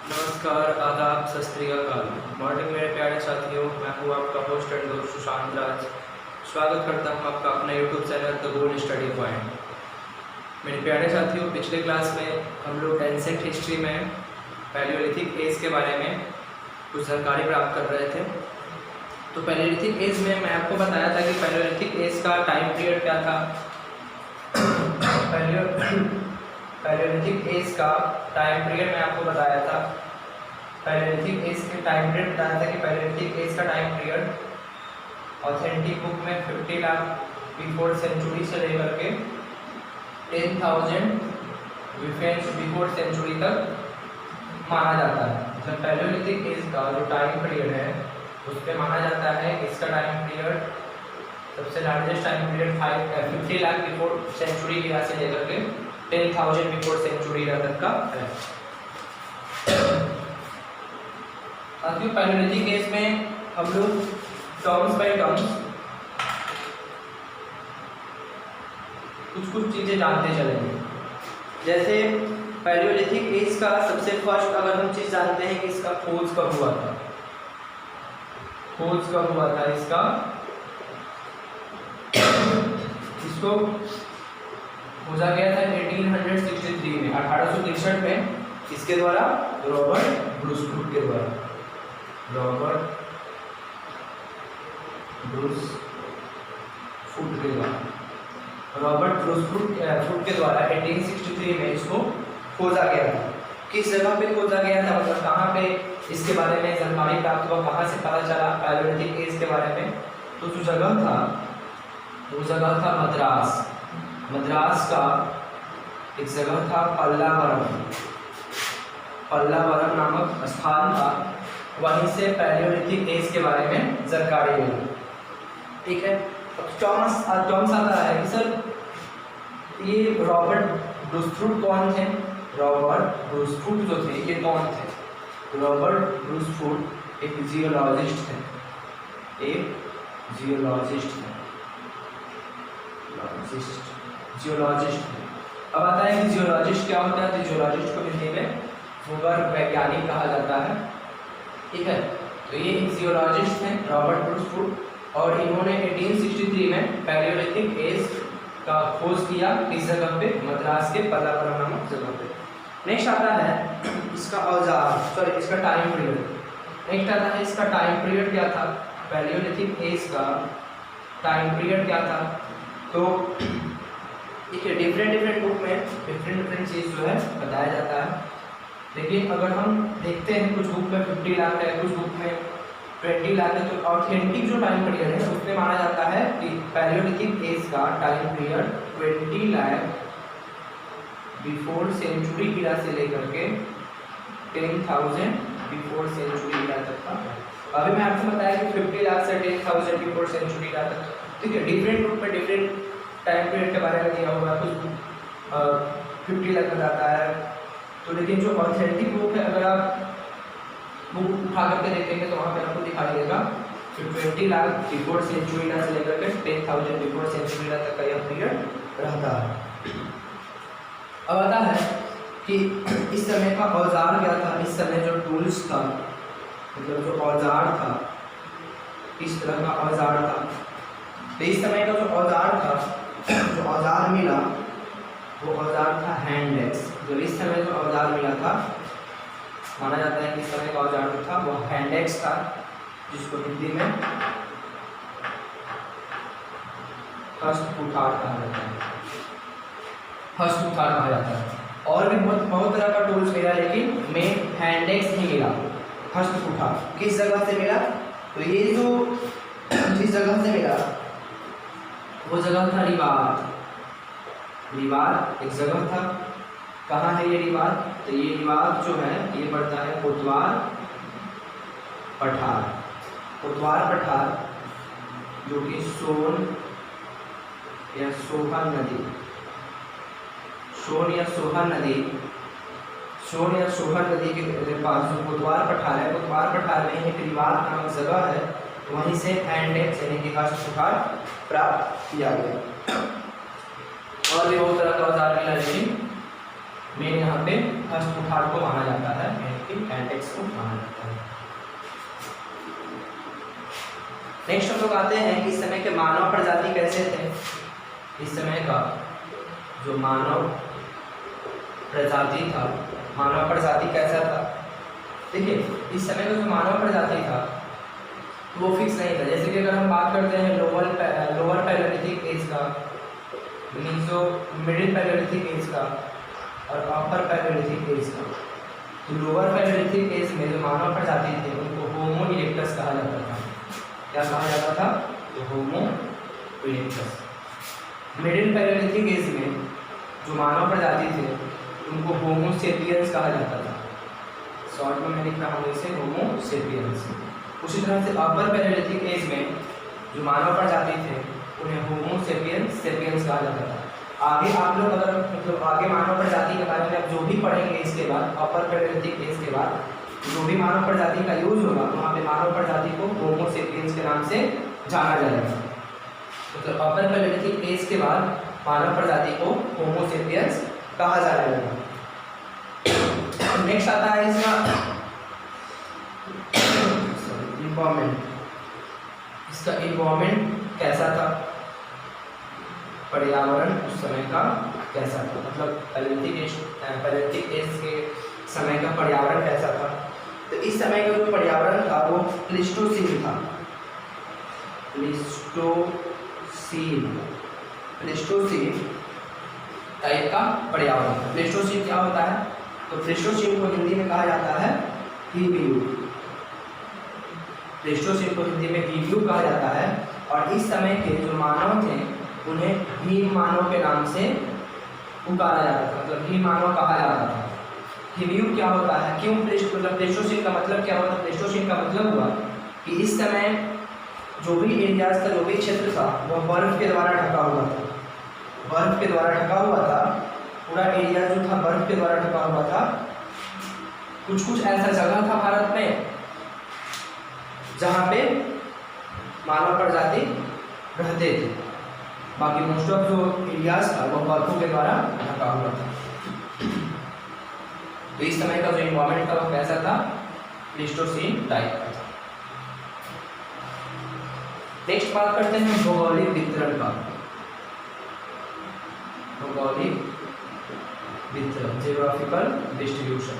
नमस्कार, आदाब, सत श्री अकाल। मॉर्निंग मेरे प्यारे साथियों, मैं हूँ आपका होस्ट एंड दोस्त सुशांत राज। स्वागत करता हूँ आपका अपना YouTube channel the gold study point. मेरे प्यारे साथियों, पिछले क्लास में हम लोग एंसेंट हिस्ट्री में पैलियोलिथिक एज के बारे में कुछ जानकारी प्राप्त कर रहे थे। तो पैलियोलिथिक एज में मैं आपको बताया था कि पैलियोलिथिक एज का टाइम पीरियड क्या था। पैलियोलिथिक एज का टाइम पीरियड मैं आपको बताया था। पैलियोलिथिक एज के टाइम पीरियड बताया था कि पैलियोलिथिक एज का टाइम पीरियड ऑथेंटिक बुक में 50 लाख बिफोर सेंचुरी से लेकर के 10,000 बिफोर सेंचुरी तक माना जाता है। मतलब पैलियोलिथिक एज का जो टाइम पीरियड है उस पर माना जाता है कि इसका टाइम पीरियड सबसे largest time period 50 lakh before century की से लेकर के 10,000 बिफोर सेंचुरी तक का है। साथियों, पैलियोलिथिक एज में हम लोग टर्म्स बाय टर्म्स कुछ चीजें जानते चलेंगे। जैसे पैलियोलिथिक एज का सबसे फर्स्ट अगर हम चीज जानते हैं कि इसका खोज कब हुआ था। खोज कब हुआ था इसका, इसको खोजा गया था 1863 में, 1863 में इसके द्वारा रॉबर्ट ब्रूसफुट के द्वारा। रॉबर्ट ब्रूसफुट के द्वारा 1863 में इसको खोजा गया था। किस जगह पे खोजा गया था, मतलब कहाँ पे इसके बारे में जानकारी प्राप्त हुआ, कहाँ से पता चला पैलियोलिथिक एज के बारे में। तो जो जगह था वो जगह था मद्रास। मद्रास का एक जगह था पल्लावरम नामक स्थान था। वहीं से पैलियोलिथिक एज के बारे में जानकारी मिली। ठीक है, अब टॉमस आता है कि सर ये रॉबर्ट ब्रूसफुट कौन थे। रॉबर्ट ब्रूसफुट जो थे ये कौन थे। रॉबर्ट ब्रूसफुट एक जियोलॉजिस्ट थे। जियोलॉजिस्ट है। अब आता है कि जियोलॉजिस्ट क्या होता है। तो जियोलॉजिस्ट को हिंदी में भूगर्भ वैज्ञानिक कहा जाता है। ठीक है, तो ये जियोलॉजिस्ट हैं रॉबर्ट ब्रूसफुट, और इन्होंने 1863 में पैलियोलिथिक एज का खोज किया। इस जगह पे मद्रास के पल्लावरम नामक जगह पे। नेक्स्ट आता है इसका औजार, इसका टाइम पीरियड। नेक्स्ट आता है इसका टाइम पीरियड क्या था। पैलियोलिथिक एज का टाइम पीरियड क्या था। तो ठीक है, डिफरेंट बुक में डिफरेंट चीज़ जो है बताया जाता है। लेकिन अगर हम देखते हैं कुछ बुक में 50 लाख है, कुछ बुक में 20 लाख है। तो ऑथेंटिक जो टाइम पीरियड है उसमें माना जाता है कि पैलियोलिथिक एज का time period 20 lakh before century era से लेकर के 10,000 बिफोर सेंचुरी इरा तक का। अभी मैं आपको बताया कि 50 लाख से 10,000 बिफोर सेंचुरी इरा तक। ठीक है, डिफरेंट बुक में डिफरेंट टाइम पीरियड के बारे में दिया हुआ है। कुछ 50 लाख बताता है। तो लेकिन जो ऑथेंटिक बुक है, अगर आप बुक उठा करके देखेंगे तो वहाँ पे आपको दिखाई देगा कि 20 लाख बिफोर सेंचुरी से लेकर के 10,000 बिफोर सेंचुरी तक का यह पीरियड रहता है। अब आता है कि इस समय का औजार क्या था। इस समय जो टूल्स था, मतलब जो औजार था, इस तरह का औजार था। तो इस समय का जो औजार था, जो औजार मिला वो औजार था हैंड एक्स। जो इस समय जो औजार मिला था, माना जाता है कि इस समय का औजार जो था वो हैंड एक्स था, जिसको हिंदी में हस्तकुठार कहा जाता है। हस्तकुठार कहा जाता है। और भी बहुत तरह का टूल्स मिला, लेकिन मेन हैंड एक्स ही मिला। हस्तकुठार किस जगह से मिला। तो ये जो जिस जगह से मिला वो जगह था रिवाद। एक जगह था। कहाँ है ये रिवाद। तो ये रिवाद जो है ये पड़ता है कोतवाल पठार, जो कि सोन या सोहन नदी के पास जो कोतवाल पठार है, कोतवाल पठार में एक रिवाद नामक जगह है। वहीं से हैंड एक्स यानी कि हस्तकुठार प्राप्त किया गया। और भी बहुत तरह का औजार मिला, लेकिन मेन यहाँ पे हस्तकुठार को माना जाता है, यानी कि एंडेक्स को माना जाता है। नेक्स्ट हम लोग आते हैं कि इस समय के मानव प्रजाति कैसे थे। इस समय का जो मानव प्रजाति था, मानव प्रजाति कैसा था। देखिए इस समय का जो मानव प्रजाति था वो फिक्स नहीं था। जैसे कि अगर हम बात करते हैं लोअर पैलेलिथिक एज का, मीन्स जो मिडिल पैलेलिथिक एज का और अपर पैलेलिथिक एज का, तो लोअर पैलेलिथिक एज में जो मानव प्रजाति थे उनको होमो इरेक्टस कहा जाता था। क्या कहा जाता था? तो होमो इरेक्टस। मिडिल पैलेलिथिक एज में जो मानव प्रजाति थे उनको होमो सेपियंस कहा जाता था। शॉर्ट में मैं लिख रहा हूँ इसे होमो सेपियंस। उसी तरह से अपर पैलेलिथिक एज में जो मानव प्रजाति थे उन्हें होमो सेपियंस कहा जाता था। आगे आप लोग अगर मतलब आगे मानव प्रजाति के बारे में आप जो भी पढ़ेंगे इसके बाद, अपर पैलेलिथिक एज के बाद जो भी मानव प्रजाति का यूज होगा वहाँ पे मानव प्रजाति को होमो सेपियंस के नाम से जाना जाएगा। तो अपर पैलेलिथिक एज के बाद मानव प्रजाति को होमो सेपियंस कहा जाएगा। नेक्स्ट आता है इसका इन्वायरमेंट। इसका इन्वायरमेंट कैसा था, पर्यावरण उस समय का कैसा था, मतलब पैलेलिथिक एज के समय का पर्यावरण कैसा था। तो इस समय का जो पर्यावरण था वो प्लीस्टोसीन था। प्लीस्टोसीन टाइप का पर्यावरण था। प्लीस्टोसीन क्या होता है? तो प्लीस्टोसीन को हिंदी में कहा जाता है हीमयुग। प्लीस्टोसीन को हिंदी में हीमयुग कहा जाता है। और इस समय के जो मानव थे उन्हें हीम मानव के नाम से पुकारा जाता था, मतलब हीम मानव कहा जाता था। हीमयुग क्या होता है? क्यों प्लीस्टोसीन का मतलब क्या होता है? प्लीस्टोसीन का मतलब हुआ कि इस समय जो भी एरियाज था, जो भी क्षेत्र था वह बर्फ के द्वारा ढका हुआ था। बर्फ के द्वारा ढका हुआ था, पूरा एरिया जो था बर्फ के द्वारा ढका हुआ था। कुछ ऐसा जगह था भारत में जहाँ पे मानव प्रजाति रहते थे, बाकी मोस्ट ऑफ जो एरियाज था वो बर्फों के द्वारा ढका हुआ था। तो इस समय का जो इन्वायरमेंट था वो कैसा था? प्लीस्टोसीन टाइप का था। नेक्स्ट बात करते हैं भौगोलिक वितरण का। भौगोलिक वितरण, जियोग्राफिकल डिस्ट्रीब्यूशन।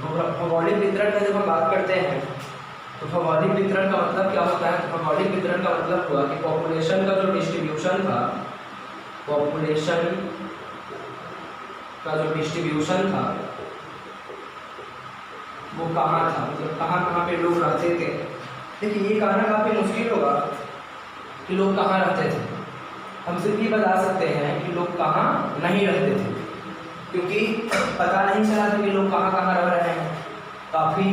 भौगोलिक वितरण का जब हम बात करते हैं तो भौगोलिक वितरण का मतलब क्या होता है? भौगोलिक वितरण का मतलब हुआ कि पॉपुलेशन का जो डिस्ट्रीब्यूशन था, पॉपुलेशन का जो डिस्ट्रीब्यूशन था वो कहाँ था, मतलब कहाँ पे लोग रहते थे। देखिए ये कहना काफ़ी मुश्किल होगा कि लोग कहाँ रहते थे। हम सिर्फ ये बता सकते हैं कि लोग कहाँ नहीं रहते थे, क्योंकि पता नहीं चला था कि लोग कहाँ रह रहे हैं। काफ़ी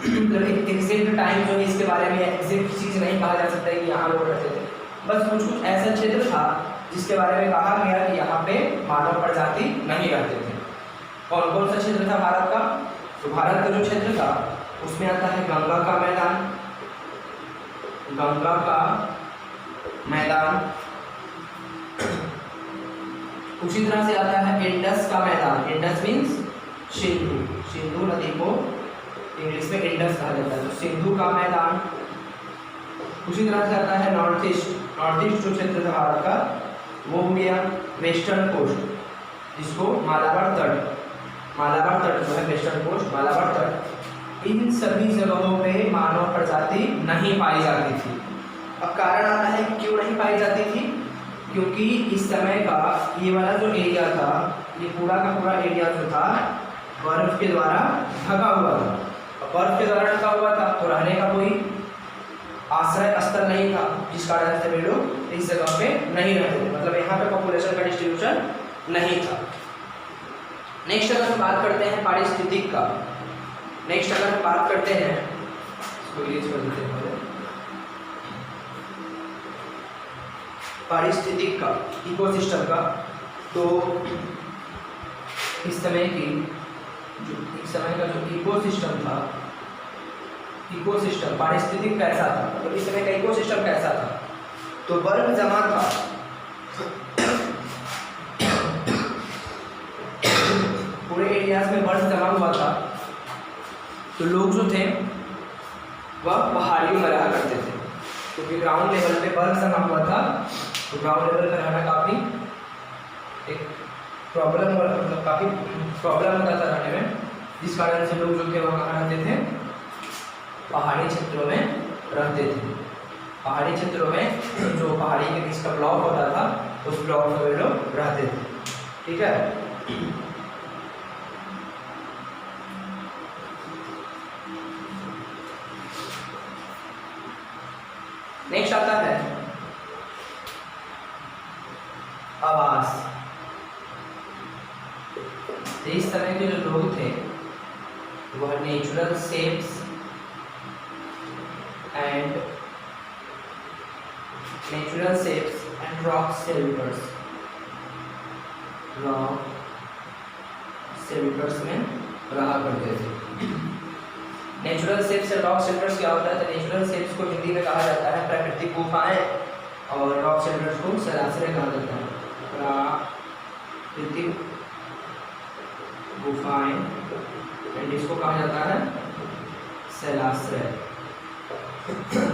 एग्जैक्ट टाइम जो है इसके बारे में एग्जैक्ट चीज़ नहीं कहा जा सकता है कि यहाँ लोग रहते थे। बस कुछ ऐसा क्षेत्र था जिसके बारे में कहा गया कि यहाँ पे मानव प्रजाति नहीं रहते थे। कौन कौन सा क्षेत्र था भारत का? तो भारत का जो क्षेत्र था उसमें आता है गंगा का मैदान, गंगा का मैदान। उसी तरह से आता है इंडस का मैदान। इंडस मीन्स सिंधु, सिंधु नदी को इंग्लिश में इंडस कहा जाता है, तो सिंधु का मैदान। उसी तरह से आता है नॉर्थ ईस्ट जो क्षेत्र था भारत का वो हो गया वेस्टर्न कोस्ट, जिसको मालाबार तट जो है वेस्टर्न कोस्ट, मालाबार तट। इन सभी जगहों पे मानव प्रजाति नहीं पाई जाती थी। अब कारण आता है कि क्यों नहीं पाई जाती थी, क्योंकि इस समय का ये वाला जो एरिया था, ये पूरा का पूरा एरिया जो था बर्फ के द्वारा ढका हुआ था। बर्फ के द्वारा ढका हुआ था तो रहने का कोई आश्रय स्थल नहीं था, जिस कारण से वे लोग इस जगह पे नहीं रहते थे, मतलब यहाँ पे पॉपुलेशन का डिस्ट्रीब्यूशन नहीं था। नेक्स्ट अगर हम बात करते हैं पारिस्थितिक का, पारिस्थितिक का, इकोसिस्टम का, तो इस समय का जो इकोसिस्टम था, इकोसिस्टम पारिस्थितिक कैसा था, तो इस समय का इकोसिस्टम कैसा था? तो बर्फ जमा था, पूरे एरियाज में बर्फ जमा हुआ था। तो लोग जो थे वह पहाड़ियों में रहा करते थे, क्योंकि ग्राउंड लेवल पे बर्फ जमा हुआ था, तो ग्राउंड लेवल पर रहना काफ़ी एक प्रॉब्लम, मतलब काफ़ी प्रॉब्लम होता था रहने में, जिस कारण से लोग जो थे वहाँ रहते थे, पहाड़ी क्षेत्रों में रहते थे। पहाड़ी क्षेत्रों में जो पहाड़ी के बीच का ब्लॉक होता था, उस ब्लॉक में वे लोग रहते थे। ठीक है, नेक्स्ट आता है आवास। इस तरह के जो लोग थे वह natural shapes and rock shelters में रहा करते थे। नेचुरल शेप्स और रॉक शेल्टर्स क्या होता है? तो नेचुरल शेप्स को हिंदी में कहा जाता है प्राकृतिक गुफाएं, और रॉक शेल्टर्स को सरासरे कहा जाता है। प्राकृतिक गुफाएं एंड इसको कहा जाता है शैलाश्रय।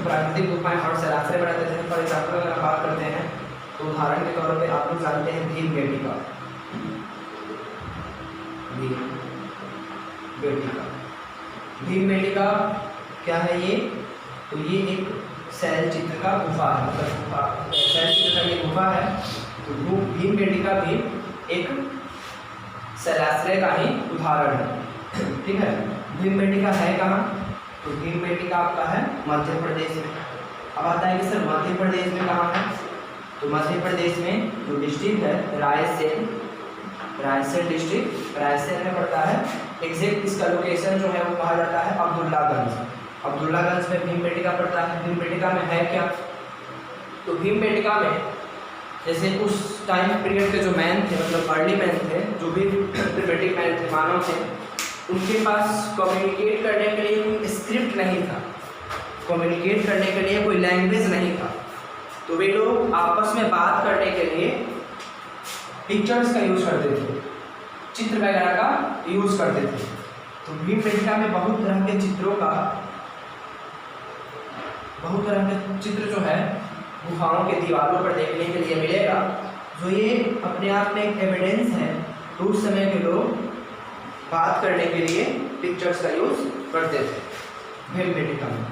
प्राकृतिक गुफाएं और शैलाश्रय बनाते थे। फॉर एग्जाम्पल अगर हम बात करते हैं तो उदाहरण के तौर पे आप लोग जानते हैं भीमबेटका। भीमबेटका क्या है ये? तो ये एक शैल चित्र का गुफा है, मतलब शैल चित्र का ये गुफा है। तो भीमबेटका भी एक शैलाश्रय का ही उदाहरण है। ठीक है, भीमबेटका है कहाँ? तो भीमबेटका आपका है मध्य प्रदेश में। अब आता है कि सर मध्य प्रदेश में कहाँ है? तो मध्य प्रदेश में जो डिस्ट्रिक्ट है रायसेन डिस्ट्रिक्ट, रायसेन में पड़ता है। एग्जैक्ट इसका लोकेशन जो है वो कहा जाता है अब्दुल्लागंज। अब्दुल्लागंज में भीमबेटका पड़ता है। भीमबेटका में है क्या? तो भीमबेटका में जैसे उस टाइम पीरियड के जो मैन थे, मतलब अर्ली मैन थे, जो भी प्रिमिटिव मैन थे, मानव थे, उनके पास कम्युनिकेट करने के लिए कोई स्क्रिप्ट नहीं था, कम्युनिकेट करने के लिए कोई लैंग्वेज नहीं था। तो वे लोग आपस में बात करने के लिए पिक्चर्स का यूज़ करते थे, चित्र वगैरह का यूज़ करते थे। तो भीमबेटका में बहुत तरह के चित्र जो है गुफाओं के दीवारों पर देखने के लिए मिलेगा, जो ये अपने आप में एक एविडेंस है। तो उस समय के लोग बात करने के लिए पिक्चर्स का यूज़ करते थे भीमबेटका में।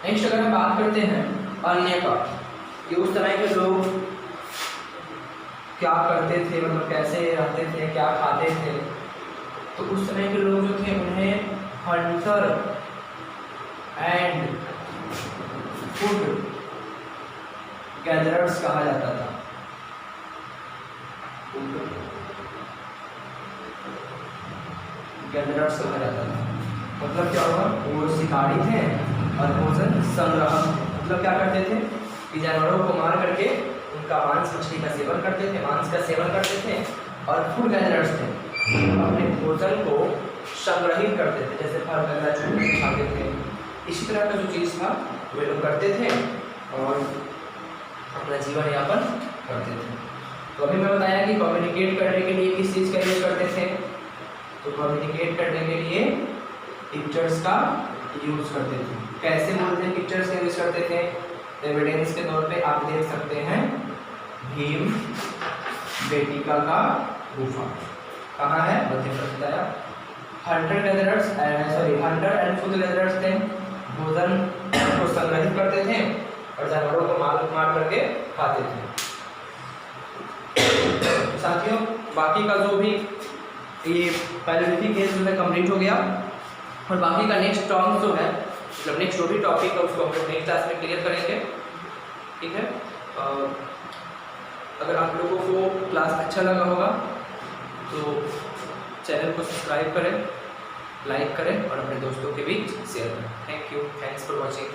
नेक्स्ट अगर हम बात करते हैं अन्य का, कि उस समय के लोग क्या करते थे, मतलब कैसे रहते थे, क्या खाते थे। तो उस समय के लोग जो थे उन्हें हंटर एंड फूड गैदरर्स कहा जाता था। गैदरर्स कहा जाता था, मतलब क्या हुआ? वो शिकारी थे और भोजन संग्रह, मतलब क्या करते थे कि जानवरों को मार करके उनका मांस मछली का सेवन करते थे, मांस का सेवन करते थे। और फूड गैदरर्स थे, अपने भोजन को संग्रहित करते थे, जैसे फल वगैरह चूहे खाते थे। इसी तरह का जो चीज़ था वे लोग करते थे और अपना जीवन यापन करते थे। तो अभी मैं बताया कि कम्युनिकेट करने के लिए किस चीज़ का यूज़ करते थे? तो कम्युनिकेट करने के लिए पिक्चर्स का यूज़ करते थे। कैसे बोलते हैं पिक्चर्स का यूज़ करते थे? एविडेंस के तौर पे आप देख सकते हैं भीमबेटका का गुफा कहाँ है? Madhya Pradesh. Hunter and food gatherers थे, भोजन को संग्रहित करते थे और जानवरों को मार करके खाते थे। साथियों, बाकी का जो भी ये पैलियोलिथिक एज जो है कंप्लीट हो गया, और बाकी का नेक्स्ट टर्म जो है, मतलब नेक्स्ट जो भी टॉपिक है उसको हम लोग नेक्स्ट क्लास में क्लियर करेंगे। ठीक है, अगर आप लोगों को क्लास अच्छा लगा होगा तो चैनल को सब्सक्राइब करें, लाइक करें और अपने दोस्तों के बीच शेयर करें। Thank you, thanks for watching.